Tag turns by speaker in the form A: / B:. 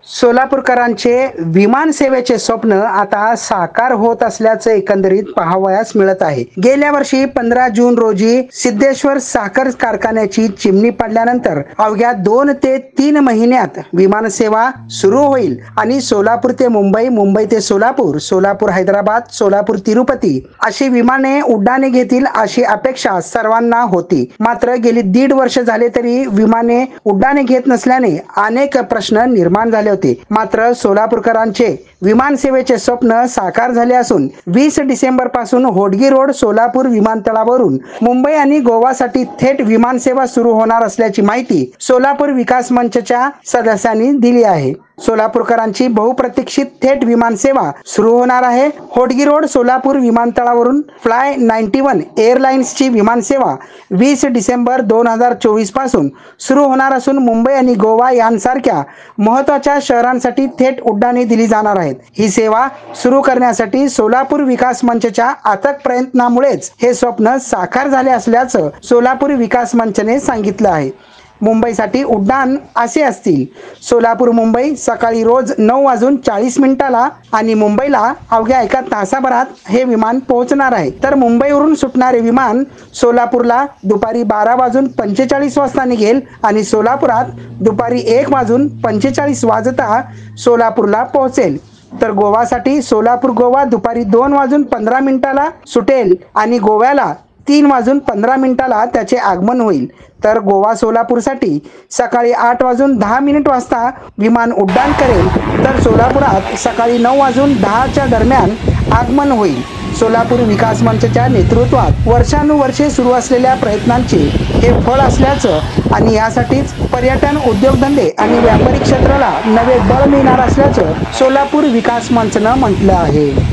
A: सोलापूरकरांचे विमान सेवेचे स्वप्न आता साकार होत असल्याचं एकंदरीत पाहावयास मिळत आहे। गेल्या वर्षी 15 जून रोजी सिद्धेश्वर साखर कारखान्याची चिमणी पडल्यानंतर अवघ्या 2 ते 3 महिन्यात विमान सेवा सुरू होईल आणि सोलापूर ते मुंबई, मुंबई ते सोलापूर, सोलापूर हैदराबाद, सोलापूर तिरुपती अशी विमाने उड्डाणे घेतील अशी अपेक्षा सर्वांना होती। मात्र गेली 1.5 वर्ष झाले तरी विमाने उड्डाणे घेत नसल्याने अनेक प्रश्न निर्माण झाले होते। मात्र सोलापूरकरांचे विमान सेवेचे स्वप्न साकार झाले असून 20 डिसेंबर पासून होडगी रोड सोलापूर विमानतळावरून मुंबई आणि गोवासाठी थेट विमान सेवा सुरू होणार असल्याची माहिती सोलापूर विकास मंचच्या सदस्यांनी दिली आहे। सोलापूरकरांची बहुप्रतीक्षित थेट विमान सेवा सुरू होणार आहे। होडगी रोड सोलापूर विमानतळावरून फ्लाय 91 एअरलाइन्सची विमान सेवा 20 डिसेंबर 2024 पासून सुरू होणार असून मुंबई आणि गोवा यांसारख्या महत्त्वाच्या शहरांसाठी थेट उड्डाणे दिली जाणार आहेत। ही सेवा सुरू करण्यासाठी सोलापूर विकास मंचच्या अथक प्रयत्नामुळेच हे स्वप्न साकार झाले असल्याचं सोलापूर विकास मंचने सांगितलं आहे। मुंबईसाठी उड्डाण असे असतील: सोलापूर मुंबई सकाळी रोज 9:40 आणि मुंबईला अवघ्या 1 तासाभरात हे विमान पोहोचणार आहे। तर मुंबईवरून सुटणारे विमान सोलापूरला दुपारी 12:45 वाजता निघेल आणि सोलापुरात दुपारी 1:45 वाजता सोलापूरला पोहोचेल। तर गोवासाठी सोलापूर गोवा दुपारी 2:15 सुटेल आणि गोव्याला 3:15 त्याचे आगमन होईल। तर गोवा सोलापूरसाठी सकाळी 8:10 वाजता विमान उड्डाण करेल, तर सोलापुरात सकाळी 9:10 दरम्यान आगमन होईल। सोलापूर विकास मंचच्या नेतृत्वात वर्षानुवर्षे सुरू असलेल्या प्रयत्नांचे हे फळ असल्याचं आणि यासाठीच पर्यटन, उद्योगधंदे आणि व्यापारी क्षेत्राला नवे बळ मिळणार असल्याचं सोलापूर विकास मंचनं म्हटलं आहे।